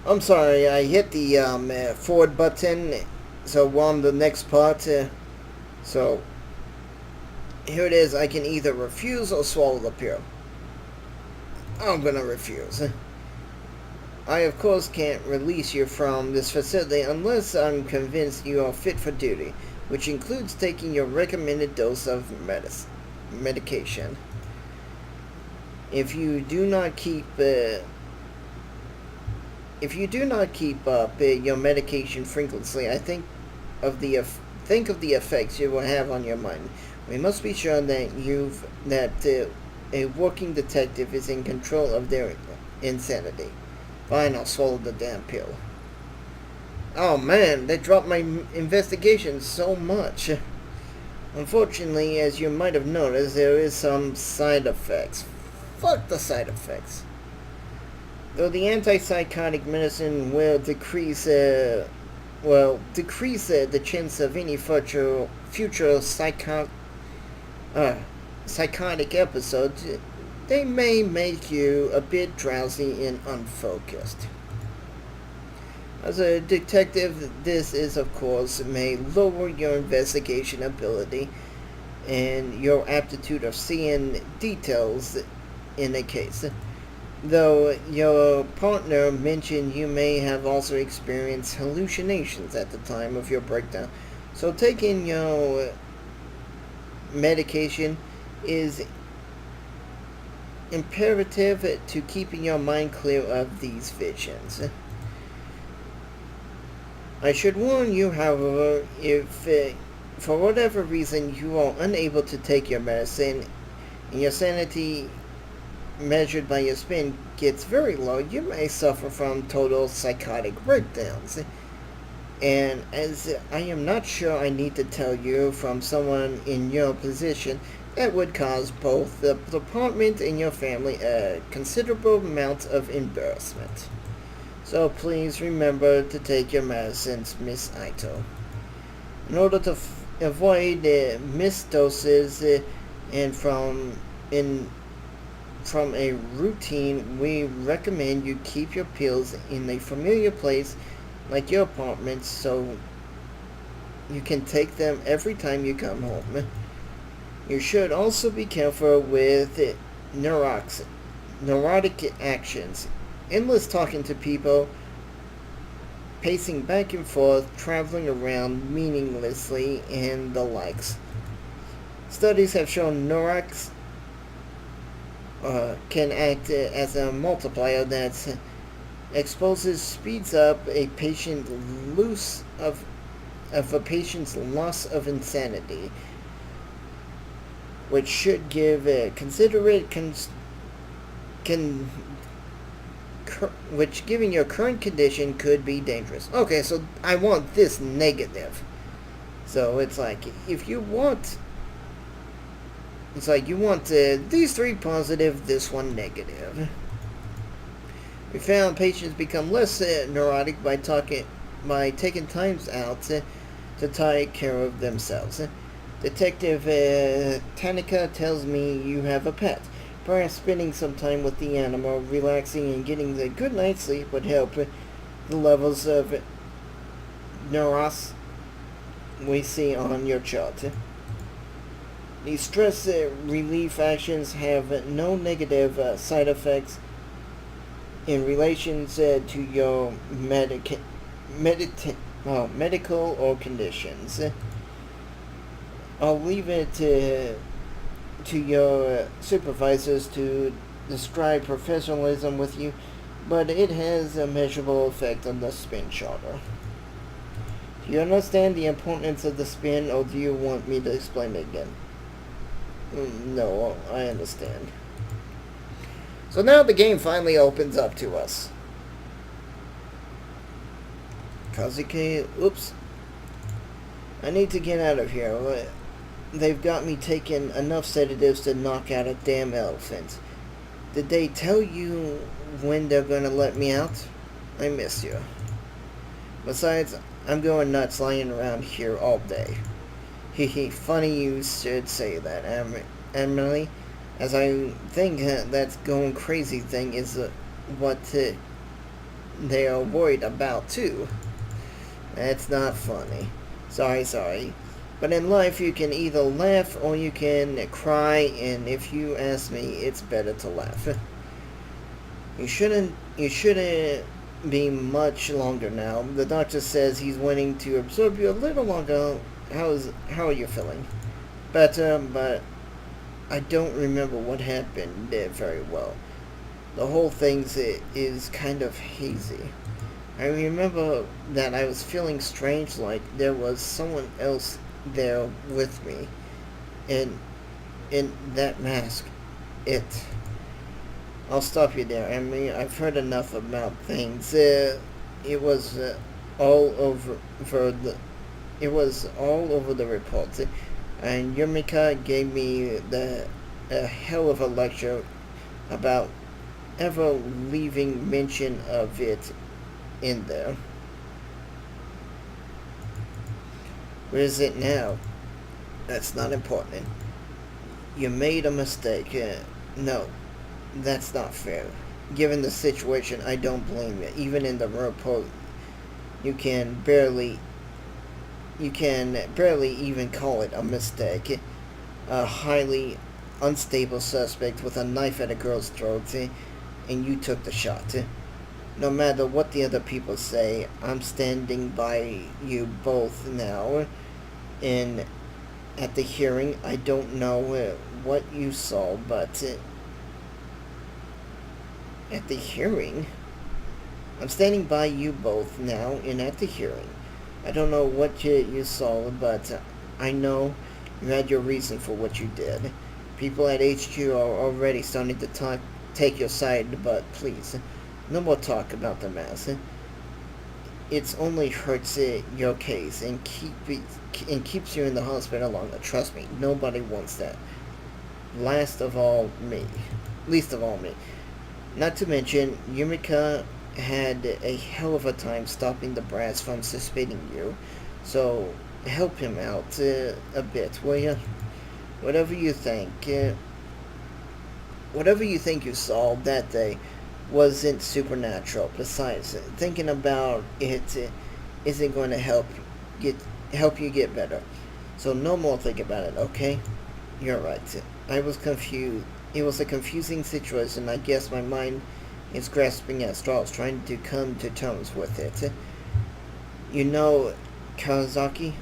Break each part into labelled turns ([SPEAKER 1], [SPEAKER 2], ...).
[SPEAKER 1] I'm sorry, I hit the forward button, so we're on the next part. So here it is. I can either refuse or swallow the pill. I'm gonna refuse. I, of course, can't release you from this facility unless I'm convinced you are fit for duty, which includes taking your recommended dose of medication. If you do not keep up your medication frequently, I think of the effects it will have on your mind. We must be sure that a working detective is in control of their insanity. Fine, I'll swallow the damn pill. Oh man, they dropped my investigation so much. Unfortunately, as you might have noticed, there is some side effects. Fuck the side effects. Though the antipsychotic medicine will decrease the chance of any future uh, psychotic episodes, they may make you a bit drowsy and unfocused. As a detective, this is, of course, may lower your investigation ability and your aptitude of seeing details in a case. Though your partner mentioned you may have also experienced hallucinations at the time of your breakdown, so taking your medication is imperative to keeping your mind clear of these visions. I should warn you, however, if for whatever reason you are unable to take your medicine and your sanity measured by your spin gets very low, you may suffer from total psychotic breakdowns. And as I am not sure I need to tell you from someone in your position, that would cause both the department and your family a considerable amount of embarrassment. So please remember to take your medicines, Miss Ito. In order to avoid missed doses and from a routine, we recommend you keep your pills in a familiar place like your apartment so you can take them every time you come home. You should also be careful with neurotic actions, endless talking to people, pacing back and forth, traveling around meaninglessly, and the likes. Studies have shown neurics can act as a multiplier that speeds up a patient's loss of insanity, which should give which, given your current condition, could be dangerous. Okay, so I want this negative. So it's like if you want, it's like you want these three positive, this one negative. We found patients become less neurotic by taking times out to take care of themselves. Detective Tanika tells me you have a pet. Perhaps spending some time with the animal, relaxing and getting a good night's sleep would help the levels of neuros we see on your chart. These stress relief actions have no negative side effects in relation to your medical or conditions. I'll leave it to your supervisors to describe professionalism with you, but it has a measurable effect on the spin charter. Do you understand the importance of the spin, or do you want me to explain it again? No, I understand. So now the game finally opens up to us. Kazuki, oops. I need to get out of here. They've got me taking enough sedatives to knock out a damn elephant. Did they tell you when they're gonna let me out? I miss you. Besides, I'm going nuts lying around here all day. Hehe, funny you should say that, Emily, as I think that going crazy thing is what they are worried about too. That's not funny. Sorry. But in life, you can either laugh or you can cry, and if you ask me, it's better to laugh. You shouldn't be much longer now. The doctor says he's wanting to absorb you a little longer. How are you feeling? Better, but I don't remember what happened very well. The whole thing is kind of hazy. I remember that I was feeling strange, like there was someone else there with me. And in that mask, it. I'll stop you there, Emily. I've heard enough about things. It was all over the. It was all over the reports, and Yumika gave me a hell of a lecture about ever leaving mention of it in there. Where is it now? That's not important. You made a mistake. No, that's not fair. Given the situation, I don't blame you. Even in the report, you can barely even call it a mistake. A highly unstable suspect with a knife at a girl's throat, and you took the shot. No matter what the other people say, I'm standing by you both now. And at the hearing, I don't know what you saw, but at the hearing, I'm standing by you both now, and at the hearing, I don't know what you saw, but I know you had your reason for what you did. People at HQ are already starting to take your side, but please, no more talk about the mask. It's only hurts your case and keeps you in the hospital longer. Trust me, nobody wants that. Least of all me. Not to mention, Yumika had a hell of a time stopping the brats from suspecting you. So help him out a bit, will you? Whatever you think, whatever you think you saw that day wasn't supernatural. Besides, thinking about it isn't going to help you get better. So no more think about it, okay? You're right. I was confused. It was a confusing situation. I guess my mind is grasping at straws, trying to come to terms with it. You know, Kawasaki,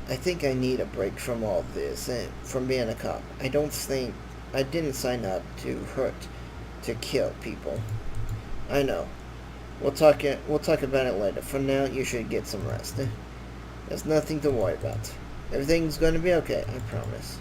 [SPEAKER 1] I think I need a break from all this, from being a cop. I didn't sign up to hurt, to kill people. I know. We'll talk about it later. For now, you should get some rest. There's nothing to worry about. Everything's going to be okay, I promise.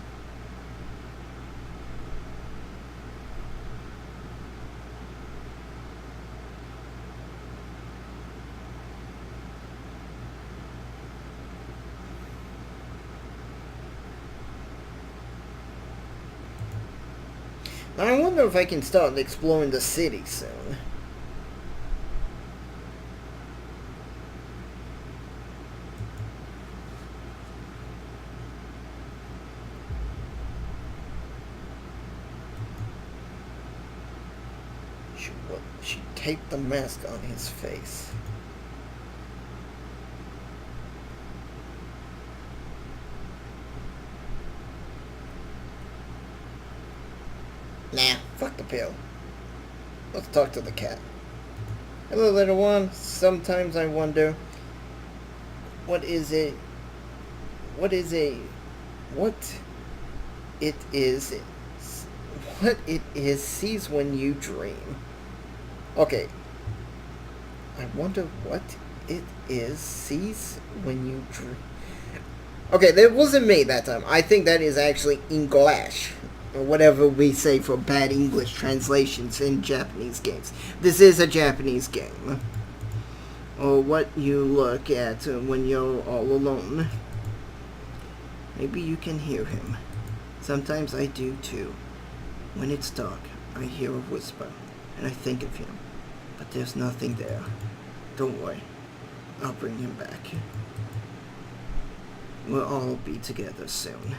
[SPEAKER 1] I wonder if I can start exploring the city soon. She taped the mask on his face. Nah, fuck the pill. Let's talk to the cat. Hello, little one. Sometimes I wonder, what is it? What is a? What it is? What it is sees when you dream. Okay. I wonder what it is sees when you dream. Okay, that wasn't me that time. I think that is actually English. Or whatever we say for bad English translations in Japanese games. This is a Japanese game. Or what you look at when you're all alone. Maybe you can hear him. Sometimes I do too. When it's dark, I hear a whisper, and I think of him. But there's nothing there. Don't worry. I'll bring him back. We'll all be together soon.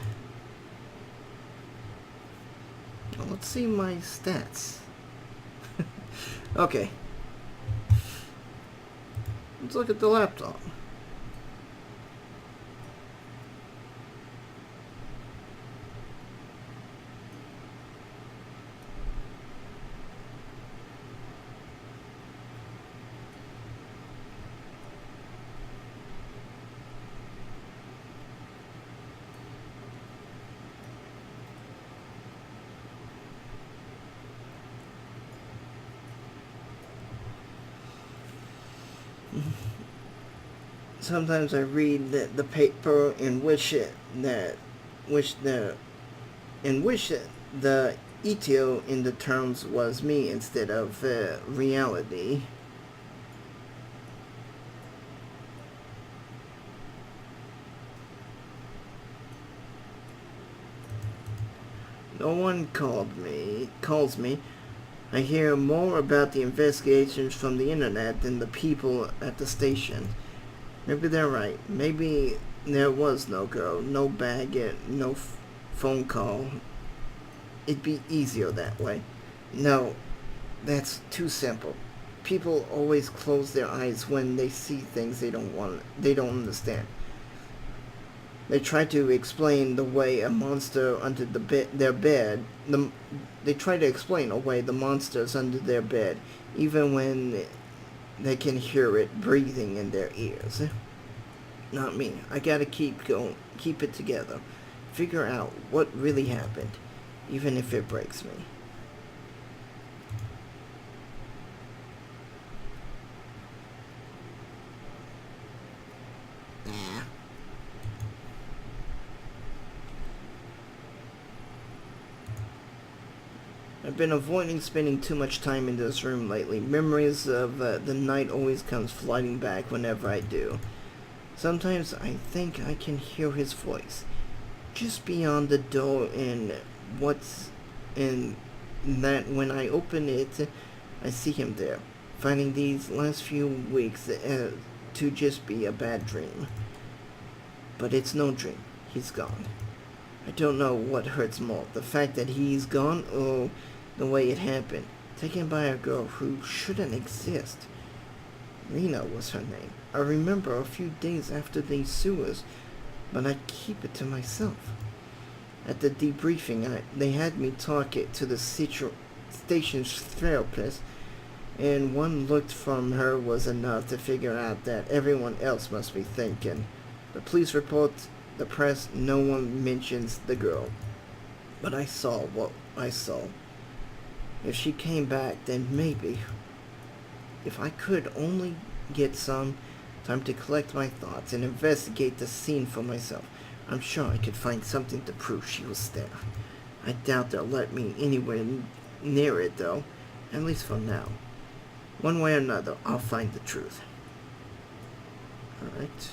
[SPEAKER 1] Well, let's see my stats. Okay. Let's look at the laptop. Sometimes I read the paper in which the ETO in the terms was me instead of reality. No one calls me. I hear more about the investigations from the internet than the people at the station. Maybe they're right. Maybe there was no girl, no bag, no phone call. It'd be easier that way. No, that's too simple. People always close their eyes when they see things they don't understand. They try to explain the way a monster under their bed. They try to explain away the monsters under their bed, even when they can hear it breathing in their ears. Not me. I gotta keep going, keep it together, figure out what really happened, even if it breaks me. I've been avoiding spending too much time in this room lately. Memories of the night always comes flooding back whenever I do. Sometimes I think I can hear his voice, just beyond the door, and that when I open it, I see him there, finding these last few weeks to just be a bad dream. But it's no dream. He's gone. I don't know what hurts more, the fact that he's gone or the way it happened. Taken by a girl who shouldn't exist. Rena was her name. I remember a few days after the sewers, but I keep it to myself. At the debriefing, they had me talk it to the station's therapist, and one look from her was enough to figure out that everyone else must be thinking. The police report, the press, no one mentions the girl. But I saw what I saw. If she came back, then maybe. If I could only get some time to collect my thoughts and investigate the scene for myself, I'm sure I could find something to prove she was there. I doubt they'll let me anywhere near it, though, at least for now. One way or another, I'll find the truth. Alright.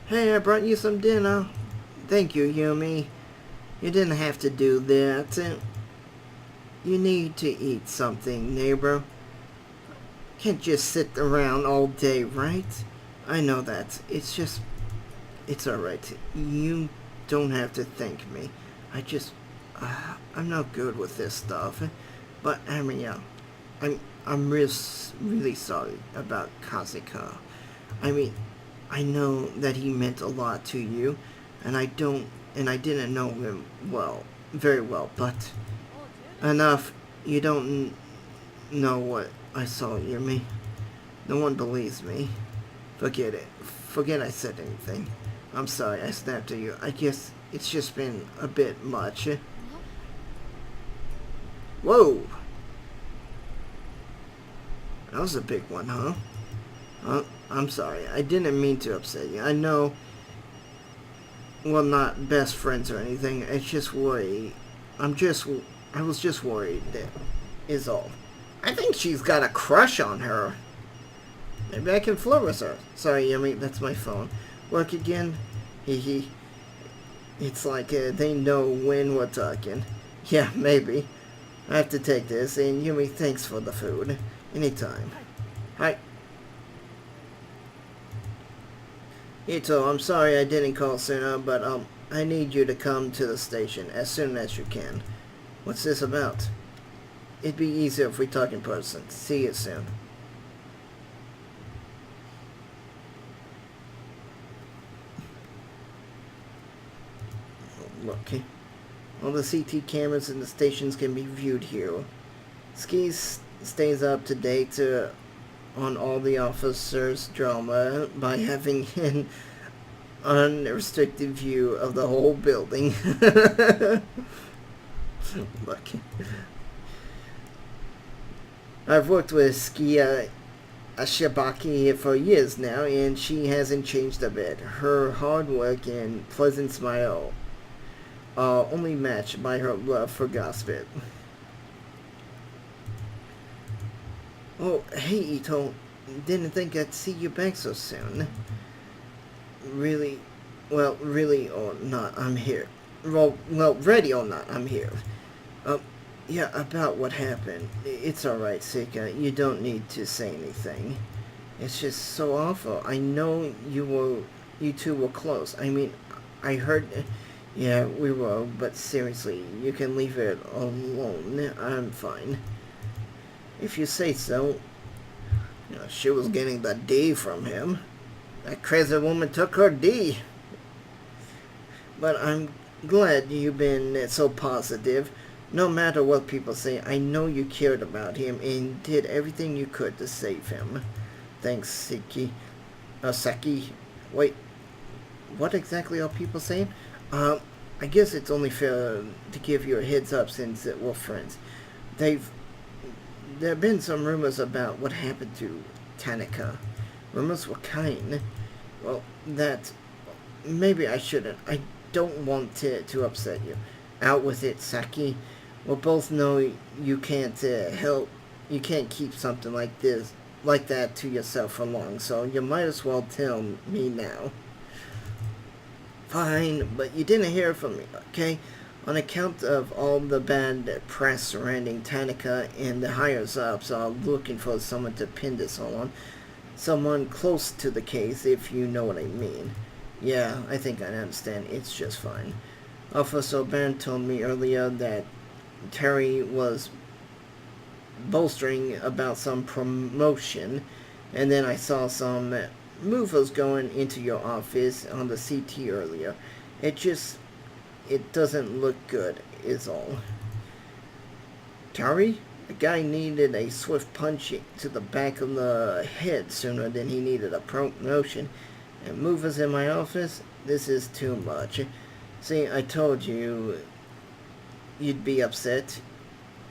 [SPEAKER 1] Hey, I brought you some dinner. Thank you, Yumi. You didn't have to do that. You need to eat something, neighbor. Can't just sit around all day, right? I know that. It's alright. You don't have to thank me. I'm not good with this stuff. But, I'm really sorry about Kazuka. I know that he meant a lot to you, and I didn't know him very well, but enough. You don't know what I saw, Yumi. No one believes me. Forget it. Forget I said anything. I'm sorry I snapped at you. I guess it's just been a bit much. Whoa! That was a big one, huh? I'm sorry. I didn't mean to upset you. I know, well, not best friends or anything. It's just worry. I was just worried, is all. I think she's got a crush on her. Maybe I can flirt with her. Sorry, Yumi, that's my phone. Work again? Hee. It's like they know when we're talking. Yeah, maybe. I have to take this, and Yumi, thanks for the food. Anytime. Hi. Ito, I'm sorry I didn't call sooner, but I need you to come to the station as soon as you can. What's this about? It'd be easier if we talk in person. See you soon. Look. All the CT cameras in the stations can be viewed here. Skis stays up to date on all the officers' drama by having an unrestricted view of the whole building. Look. I've worked with Skia Ashibaki for years now, and she hasn't changed a bit. Her hard work and pleasant smile are only matched by her love for gossip. Oh, hey Ito. Didn't think I'd see you back so soon. Really? Well, really or not, I'm here. Well, ready or not, I'm here. Yeah, about what happened. It's alright, Sika. You don't need to say anything. It's just so awful. I know you two were close. I mean, I heard... Yeah, we were, but seriously, you can leave it alone. I'm fine. If you say so. You know, she was getting the D from him. That crazy woman took her D. But I'm glad you've been so positive. No matter what people say, I know you cared about him and did everything you could to save him. Thanks, Saki. Wait, what exactly are people saying? I guess it's only fair to give you a heads up since we're friends. There have been some rumors about what happened to Tanaka. Rumors were kind. Well, maybe I shouldn't. I don't want to upset you. Out with it, Saki. We both know you can't you can't keep something like that to yourself for long, so you might as well tell me now. Fine, but you didn't hear from me, okay? On account of all the bad press surrounding Tanaka, and the higher-ups are looking for someone to pin this on. Someone close to the case, if you know what I mean. Yeah, I think I understand. It's just fine. Officer Band told me earlier that Terry was bolstering about some promotion, and then I saw some movers going into your office on the CT earlier. It doesn't look good, is all. Terry? The guy needed a swift punch to the back of the head sooner than he needed a promotion. And movers in my office? This is too much. See, I told you you'd be upset.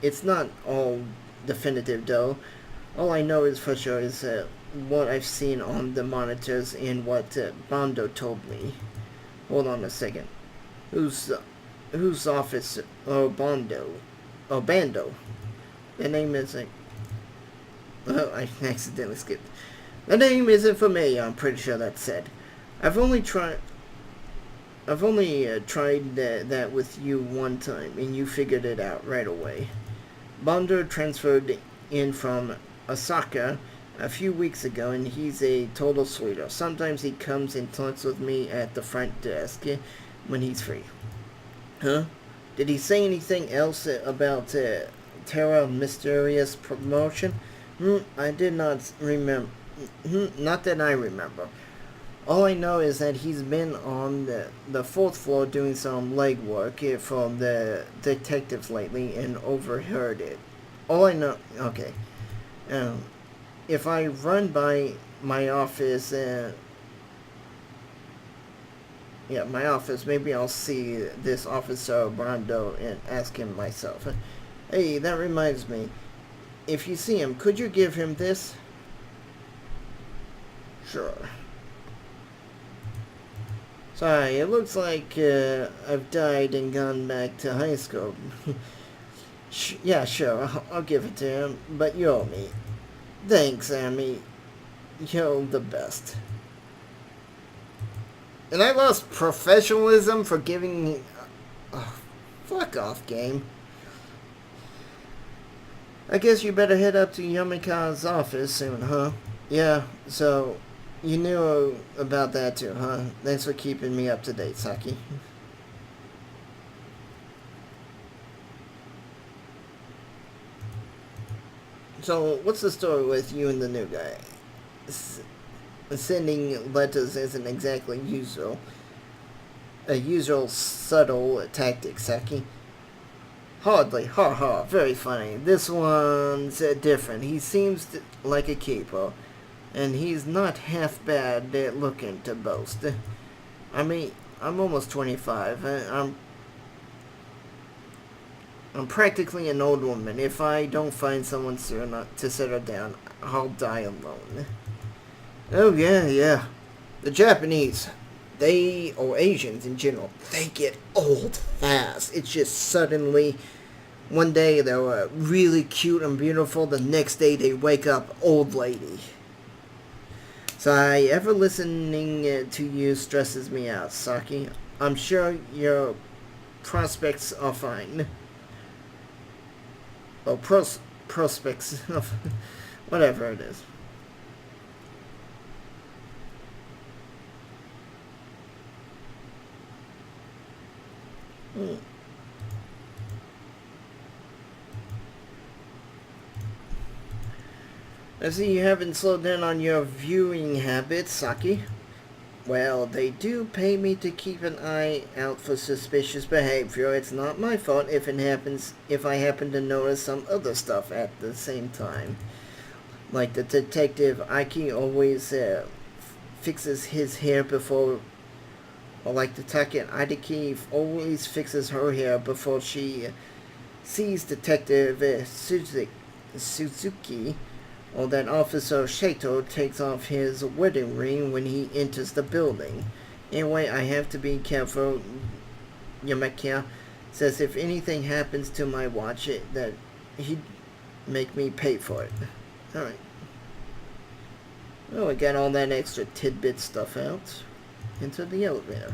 [SPEAKER 1] It's not all definitive, though. All I know is for sure is what I've seen on the monitors and what Bondo told me. Hold on a second. Whose office? Oh, Bondo. Oh, Bando. The name isn't... Oh, I accidentally skipped. The name isn't familiar, I'm pretty sure that's said. I've only tried that with you one time, and you figured it out right away. Bondo transferred in from Osaka a few weeks ago, and he's a total sweetheart. Sometimes he comes and talks with me at the front desk when he's free. Huh? Did he say anything else about Terra mysterious promotion? I did not remember. Not that I remember. All I know is that he's been on the fourth floor doing some legwork for the detectives lately and overheard it. All I know... Okay. If I run by my office... my office, maybe I'll see this Officer Brando and ask him myself. Hey, that reminds me. If you see him, could you give him this? Sure. Sorry, it looks like I've died and gone back to high school. Yeah, sure, I'll give it to him, but you owe me. Thanks, Amy. You're the best. And I lost professionalism for giving me... Oh, fuck off, game. I guess you better head up to Yamika's office soon, huh? Yeah, so... You knew about that too, huh? Thanks for keeping me up to date, Saki. So, what's the story with you and the new guy? Sending letters isn't exactly a usual subtle tactic, Saki. Hardly, ha ha, very funny. This one's different. He seems like a keeper, and he's not half bad at looking to boast. I mean, I'm almost 25. I'm practically an old woman. If I don't find someone soon to settle down, I'll die alone. Oh, yeah, yeah. The Japanese, they, or Asians in general, they get old fast. It's just suddenly, one day they're really cute and beautiful, the next day they wake up old lady. So ever listening to you stresses me out, Saki. I'm sure your prospects are fine. Or prospects of whatever it is. I see you haven't slowed down on your viewing habits, Saki. Well, they do pay me to keep an eye out for suspicious behavior. It's not my fault if I happen to notice some other stuff at the same time. Like the detective Aiki always fixes his hair before, or like the Taket Aiki always fixes her hair before she sees Detective Suzuki, or that Officer Shato takes off his wedding ring when he enters the building. Anyway, I have to be careful. Yamakia says if anything happens to my watch, that he'd make me pay for it. Alright. Well, we got all that extra tidbit stuff out. Into the elevator.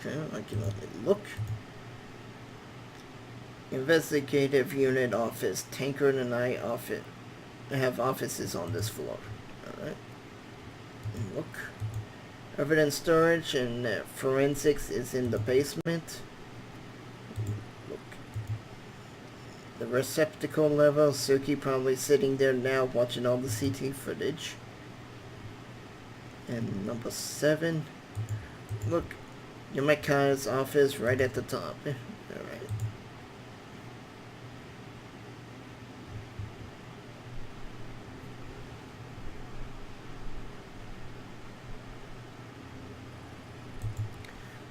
[SPEAKER 1] Okay, I can only look. Investigative Unit Office. Tankard and I have offices on this floor. Alright. Look. Evidence storage and forensics is in the basement. Look. The receptacle level. Suki probably sitting there now watching all the CT footage. And number 7. Look. Yamaka's office right at the top. Alright.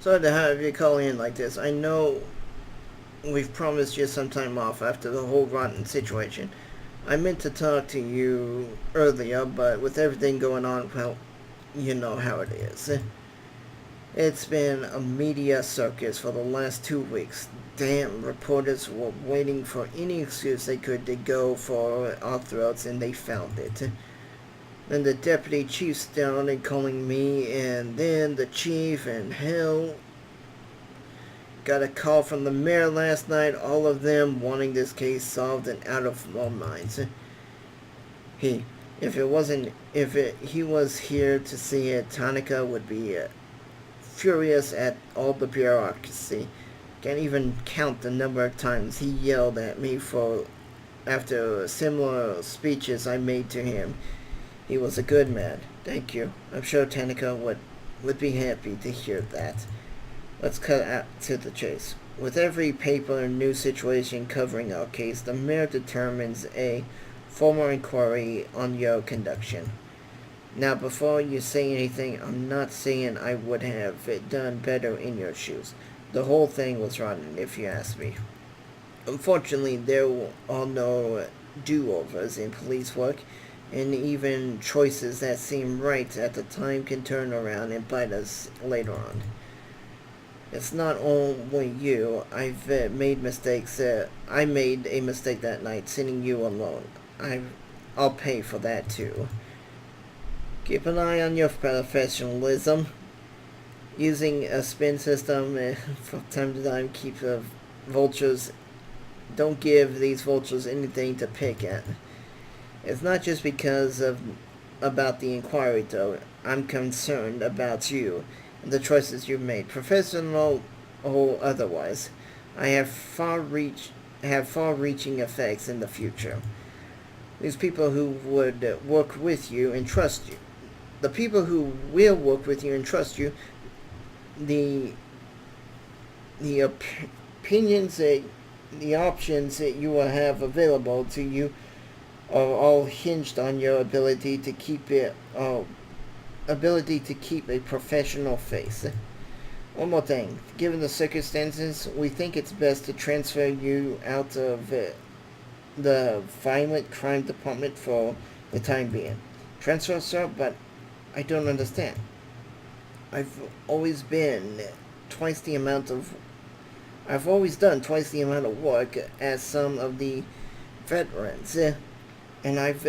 [SPEAKER 1] Sorry to have you call in like this. I know we've promised you some time off after the whole rotten situation. I meant to talk to you earlier, but with everything going on, well, you know how it is. It's been a media circus for the last 2 weeks. Damn, reporters were waiting for any excuse they could to go for our throats, and they found it. Then the deputy chief started calling me, and then the chief, and hell, got a call from the mayor last night, all of them wanting this case solved and out of our minds. He was here to see it, Tanaka would be furious at all the bureaucracy. Can't even count the number of times he yelled at me after similar speeches I made to him. He was a good man. Thank you. I'm sure Tanaka would be happy to hear that. Let's cut out to the chase. With every paper and news situation covering our case, the mayor determines a formal inquiry on your conduction. Now, before you say anything, I'm not saying I would have done better in your shoes. The whole thing was rotten, if you ask me. Unfortunately, there are no do-overs in police work, and even choices that seem right at the time can turn around and bite us later on. It's not only you. I've made mistakes. I made a mistake that night, sending you alone. I'll pay for that too. Keep an eye on your professionalism. Using a spin system from time to time, keep the vultures. Don't give these vultures anything to pick at. It's not just about the inquiry, though. I'm concerned about you. and the choices you've made, professional or otherwise, I have far-reaching effects in the future. These people who would work with you and trust you, the people who will work with you and trust you, the opinions that the options that you will have available to you are all hinged on your ability to keep a professional face. One more thing. Given the circumstances, we think it's best to transfer you out of the violent crime department for the time being. Transfer, sir, but I don't understand. I've always been twice the amount of I've always done twice the amount of work as some of the veterans, and I've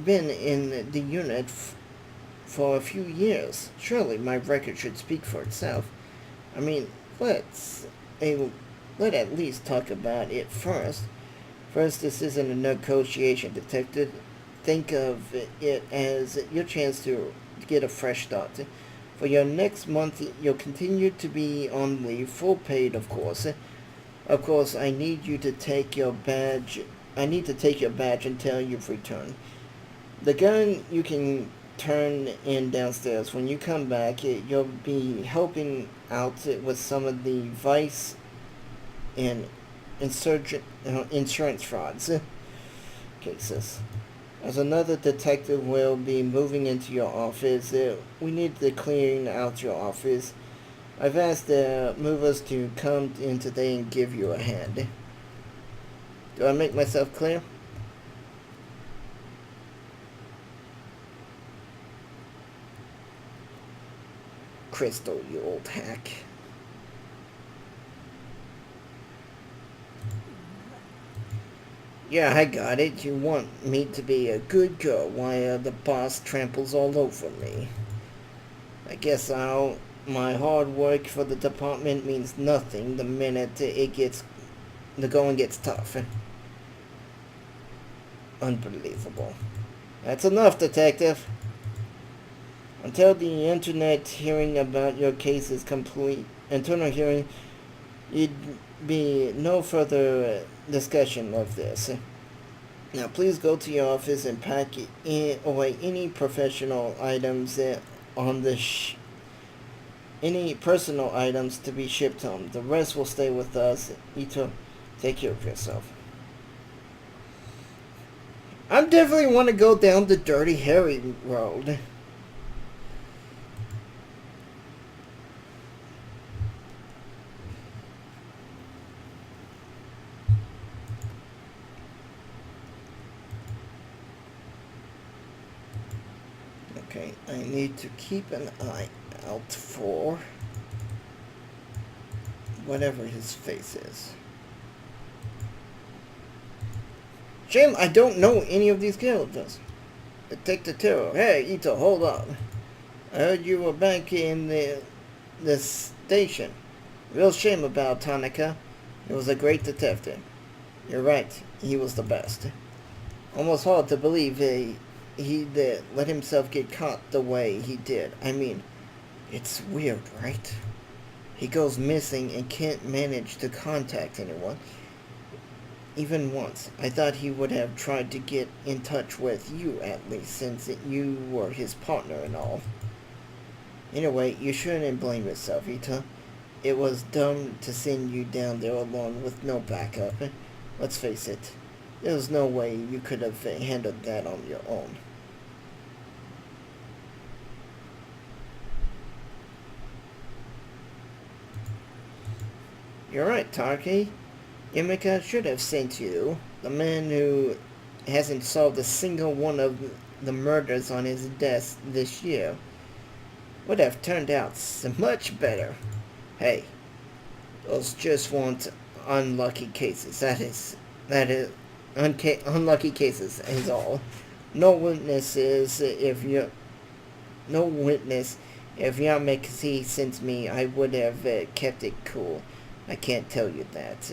[SPEAKER 1] been in the unit for a few years. Surely my record should speak for itself. I mean, let's at least talk about it first. First, this isn't a negotiation, detective. Think of it as your chance to get a fresh start. For your next month, you'll continue to be on leave, full paid, of course. Of course, I need to take your badge until you've returned. The gun you can turn in downstairs. When you come back, you'll be helping out with some of the vice and insurance frauds cases. As another detective will be moving into your office, we need to clean out your office. I've asked the movers to come in today and give you a hand. Do I make myself clear? Crystal, you old hack. Yeah, I got it. You want me to be a good girl while the boss tramples all over me. I guess my hard work for the department means nothing the minute the going gets tough. Unbelievable. That's enough, detective. Until the internet hearing about your case is complete, internal hearing, you'd be no further discussion of this. Now, please go to your office and pack away any professional items any personal items to be shipped home. The rest will stay with us. Ito, take care of yourself. I definitely want to go down the Dirty Harry road. Okay, I need to keep an eye out for whatever his face is. Shame I don't know any of these characters. Detective Terror. Hey, Ito, hold on. I heard you were back in the station. Real shame about Tanaka. He was a great detective. You're right, he was the best. Almost hard to believe he let himself get caught the way he did. I mean, it's weird, right? He goes missing and can't manage to contact anyone. Even once. I thought he would have tried to get in touch with you at least, since you were his partner and all. Anyway, you shouldn't blame yourself, Ita. It was dumb to send you down there alone with no backup. Let's face it, there was no way you could have handled that on your own. You're right, Taki. Yamika should have sent you. The man who hasn't solved a single one of the murders on his desk this year would have turned out so much better. Hey, those just weren't unlucky cases. That is unlucky cases is all. No witness if Yamika sent me, I would have kept it cool. I can tell you that.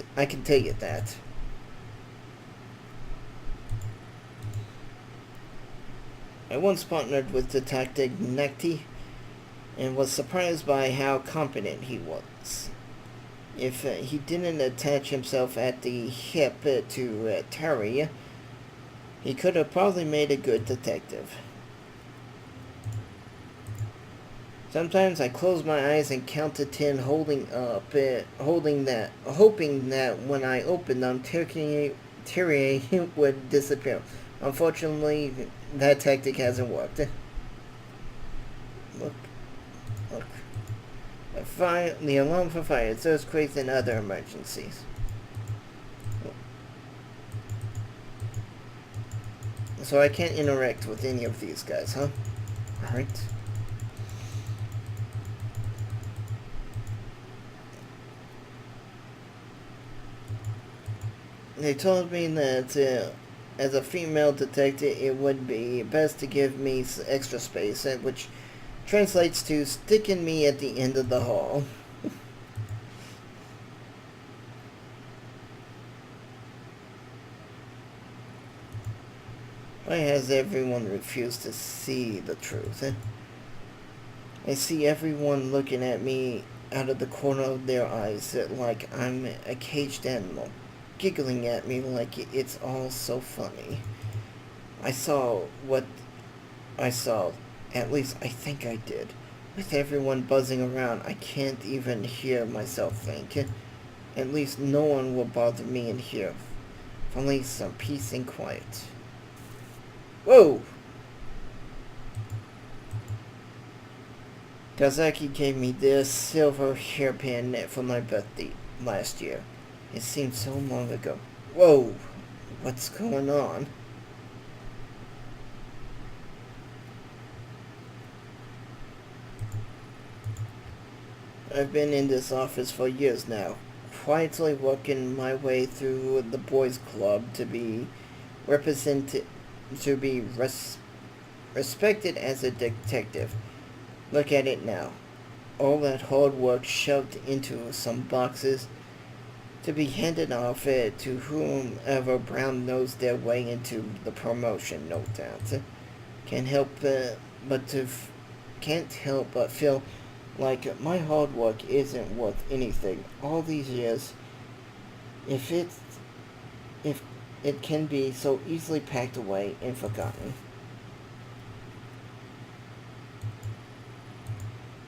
[SPEAKER 1] I once partnered with Detective Nekti. and was surprised by how competent he was. If he didn't attach himself at the hip to Terry, he could have probably made a good detective. Sometimes I close my eyes and count to 10, hoping that when I open them, Terry would disappear. Unfortunately, that tactic hasn't worked. Look. The alarm for fires, earthquakes, and other emergencies. So I can't interact with any of these guys, huh? Alright. They told me that as a female detective, it would be best to give me extra space, which translates to sticking me at the end of the hall. Why has everyone refused to see the truth? I see everyone looking at me out of the corner of their eyes like I'm a caged animal, giggling at me like it's all so funny. I saw what I saw. At least I think I did. With everyone buzzing around, I can't even hear myself think. At least no one will bother me in here. Only some peace and quiet. Whoa! Kazaki gave me this silver hairpin for my birthday last year. It seemed so long ago. Whoa! What's going on? I've been in this office for years now, quietly working my way through the boys' club to be respected as a detective. Look at it now. All that hard work shoved into some boxes to be handed off to whomever brown-nosed their way into the promotion, no doubt. Can't help but feel like my hard work isn't worth anything all these years. If it can be so easily packed away and forgotten.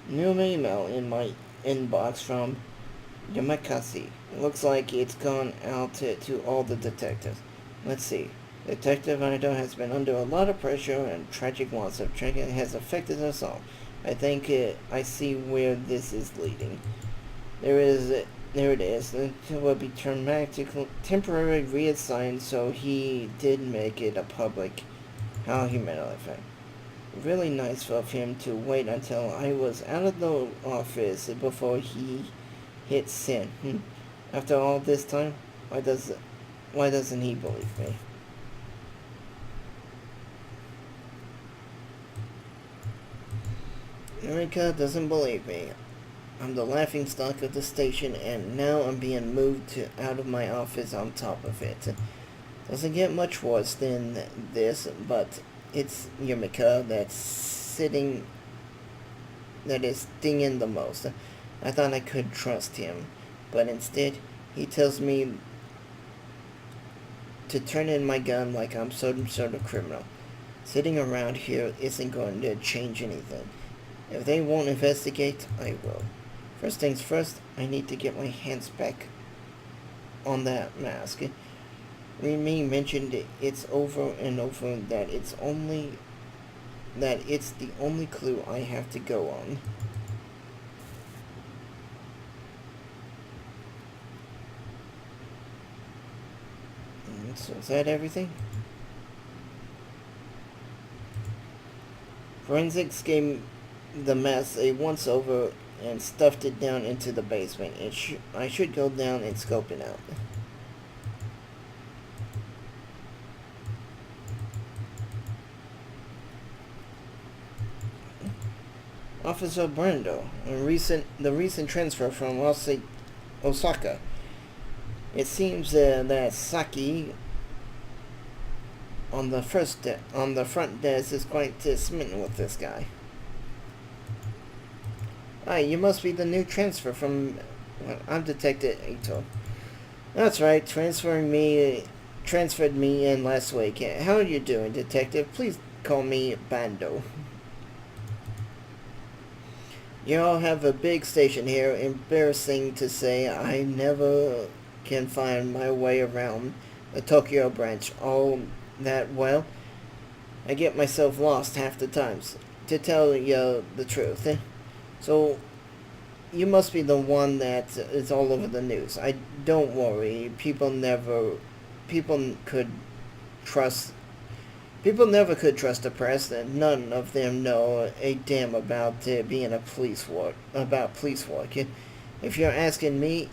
[SPEAKER 1] New email in my inbox from Yamakasi. Looks like it's gone out to all the detectives. Let's see. Detective Ido has been under a lot of pressure and tragic loss of training has affected us all. I think I see where this is leading. There it is. It will be turned back to temporarily reassigned, so he did make it a public how humiliating. Really nice of him to wait until I was out of the office before he hit send. After all this time, why doesn't he believe me? Erika doesn't believe me. I'm the laughingstock of the station, and now I'm being moved out of my office on top of it. Doesn't get much worse than this, but it's Yumika that is stinging the most. I thought I could trust him, but instead he tells me to turn in my gun like I'm some sort of criminal. Sitting around here isn't going to change anything. If they won't investigate, I will. First things first, I need to get my hands back on that mask. Remy mentioned it's over and over that it's the only clue I have to go on. So is that everything? Forensics gave the mess a once-over and stuffed it down into the basement. I should go down and scope it out. Officer Brando, the recent transfer from Osaka. It seems that Saki on the front desk is quite smitten with this guy. Hi, you must be the new transfer from... Well, I'm Detective Ito. That's right, transferred me in last week. How are you doing, Detective? Please call me Bando. You all have a big station here. Embarrassing to say, I never can find my way around the Tokyo branch all that well. I get myself lost half the times, to tell you the truth. So, you must be the one that is all over the news. I don't worry. People could trust People never could trust the press, and none of them know a damn about being about police work. If you're asking me,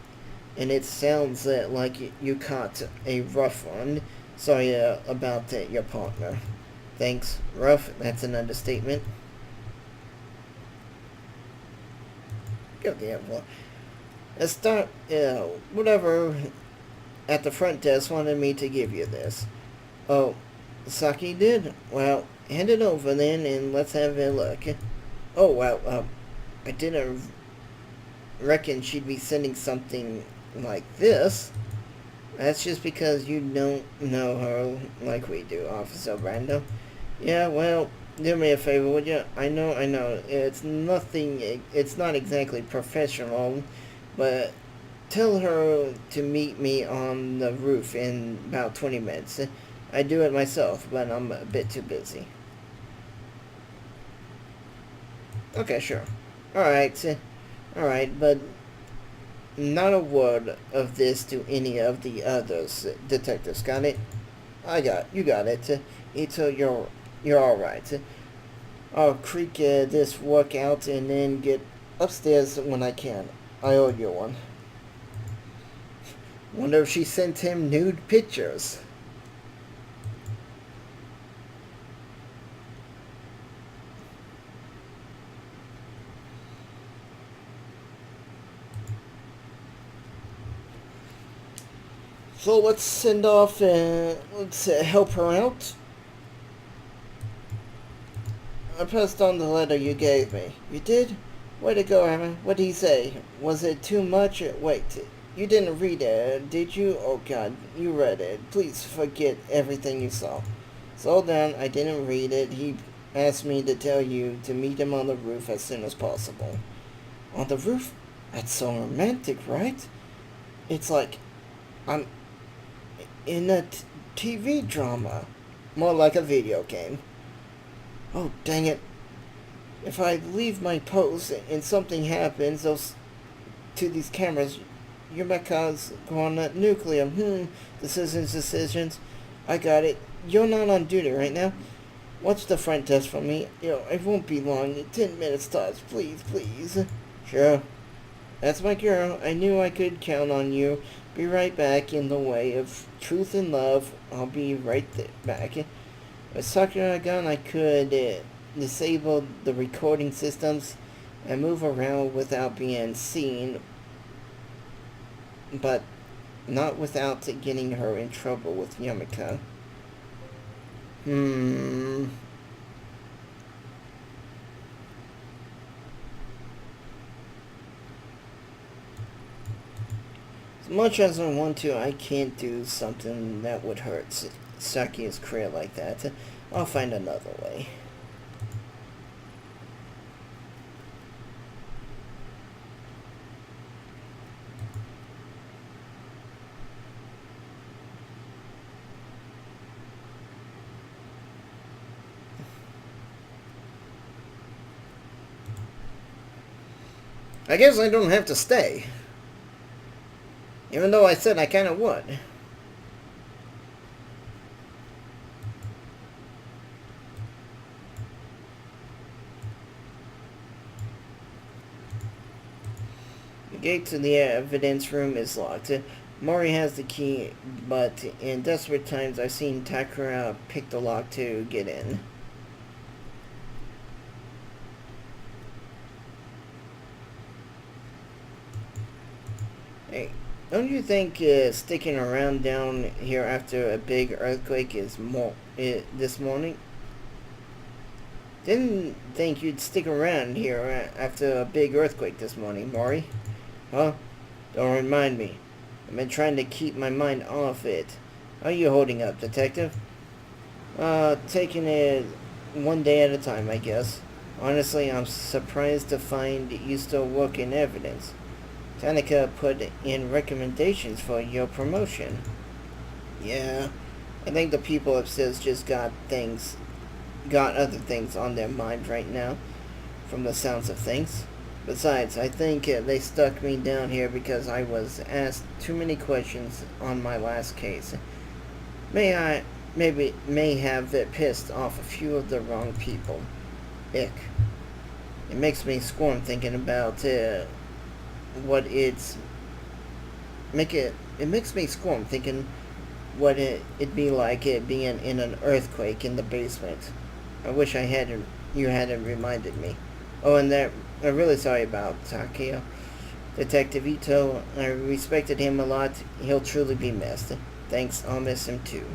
[SPEAKER 1] and it sounds like you caught a rough one, sorry about your partner. Thanks, rough. That's an understatement. Go the envelope. Let's start. Whatever at the front desk wanted me to give you this. Oh, Saki did? Well, hand it over then and let's have a look. Oh, well, I didn't reckon she'd be sending something like this. That's just because you don't know her like we do, Officer Brando. Yeah, well, do me a favor, would you? I know, it's not exactly professional, but tell her to meet me on the roof in about 20 minutes. I do it myself, but I'm a bit too busy. Okay, sure. Alright, but not a word of this to any of the others, detectives. Got it? You got it. Ito, you're alright. I'll creak this work out and then get upstairs when I can. I owe you one. Wonder if she sent him nude pictures. So let's send off and let's help her out. I passed on the letter you gave me. You did? Way to go, Emma. What did he say? Was it too much? Wait, you didn't read it, did you? Oh God, you read it. Please forget everything you saw. So then, I didn't read it. He asked me to tell you to meet him on the roof as soon as possible. On the roof? That's so romantic, right? It's like I'm in a TV drama. More like a video game. Oh, dang it. If I leave my post and something happens to these cameras, you might cause going nuclear. Decisions. I got it. You're not on duty right now. Watch the front desk for me. It won't be long. 10 minutes tops. Please. Sure. That's my girl. I knew I could count on you. Be right back in the way of truth and love. I'll be right back. With Sakura gun, I could disable the recording systems and move around without being seen, but not without getting her in trouble with Yamaka. As much as I want to, I can't do something that would hurt Saki's career like that. I'll find another way. I guess I don't have to stay. Even though I said I kinda would. The gate to the evidence room is locked. Mori has the key, but in desperate times I've seen Takura pick the lock to get in. Hey, don't you think sticking around down here after a big earthquake is this morning? Didn't think you'd stick around here after a big earthquake this morning, Maury. Huh? Don't remind me. I've been trying to keep my mind off it. How are you holding up, Detective? Taking it one day at a time, I guess. Honestly, I'm surprised to find you still work in evidence. Tanika put in recommendations for your promotion. Yeah, I think the people upstairs just got other things on their mind right now, from the sounds of things. Besides, I think they stuck me down here because I was asked too many questions on my last case. May have pissed off a few of the wrong people. Ick. It makes me squirm thinking about what it's it makes me squirm thinking what it'd be like being in an earthquake in the basement. I wish you hadn't reminded me. Oh, and that I'm really sorry about Takeo. Detective Ito, I respected him a lot. He'll truly be missed. Thanks, I'll miss him too.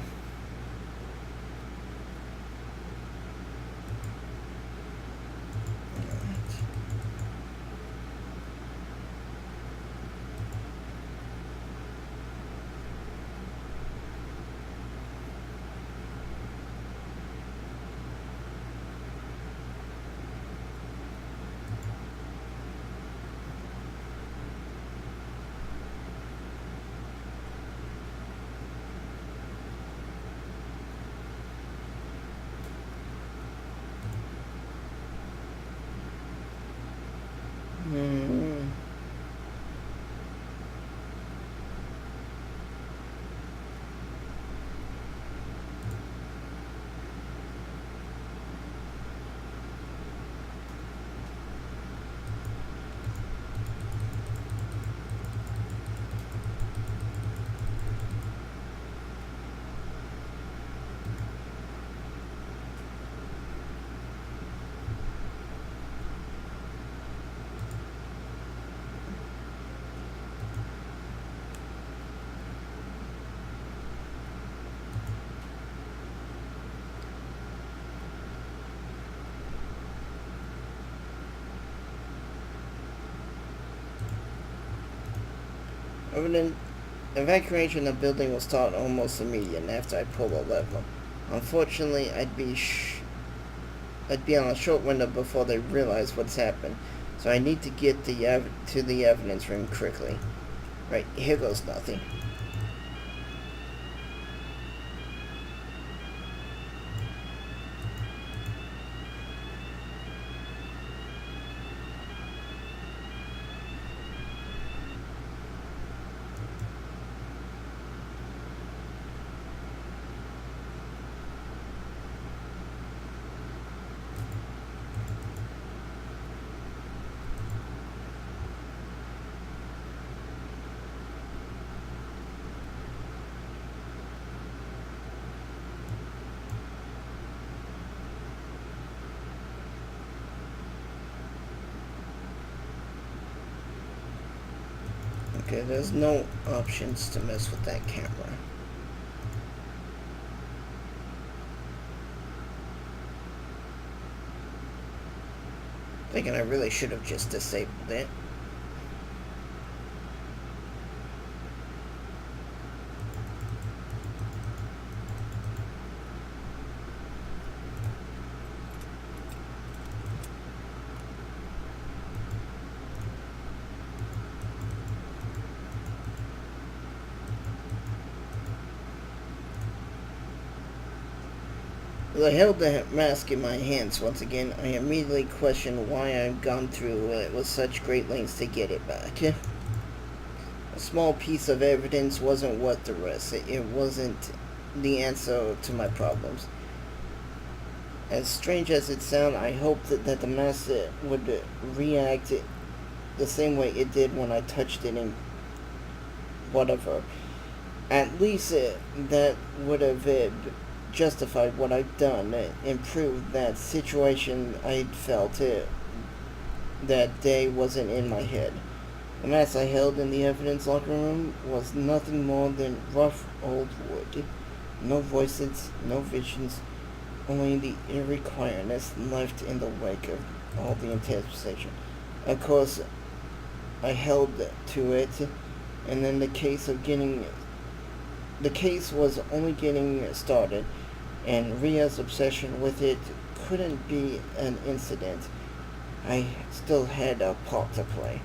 [SPEAKER 1] Hmm. Evident Evacuation of the building will start almost immediately after I pull a lever. Unfortunately, I'd be on a short window before they realize what's happened, so I need to get to the evidence room quickly. Right, here goes nothing. Okay, there's no options to mess with that camera. Thinking I really should have just disabled it. As I held the mask in my hands once again, I immediately questioned why I'd gone through it with such great lengths to get it back. A small piece of evidence wasn't worth the risk. It wasn't the answer to my problems. As strange as it sounds, I hoped that the mask would react the same way it did when I touched it in whatever. At least that would have justified what I'd done, improved that situation I'd felt that day wasn't in my head. The mask I held in the evidence locker room was nothing more than rough old wood. No voices, no visions, only the eerie quietness left in the wake of all the anticipation. Of course, I held to it, and then the case was only getting started, and Ria's obsession with it couldn't be an incident. I still had a part to play.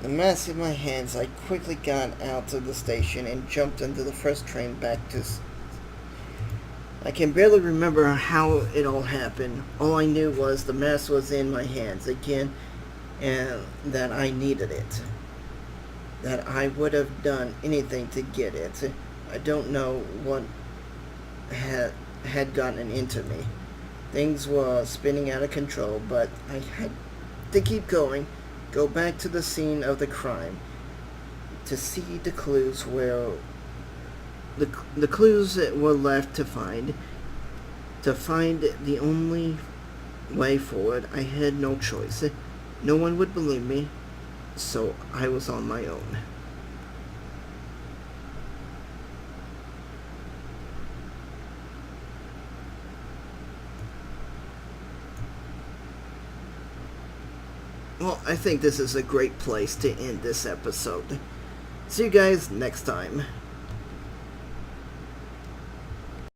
[SPEAKER 1] The mask in my hands, I quickly got out of the station and jumped into the first train back to. I can barely remember how it all happened. All I knew was the mask was in my hands again and that I needed it. That I would have done anything to get it. I don't know what had gotten into me. Things were spinning out of control, but I had to keep going, go back to the scene of the crime, to see the clues where the clues that were left to find the only way forward. I had no choice. No one would believe me, so I was on my own. Well, I think this is a great place to end this episode. See you guys next time.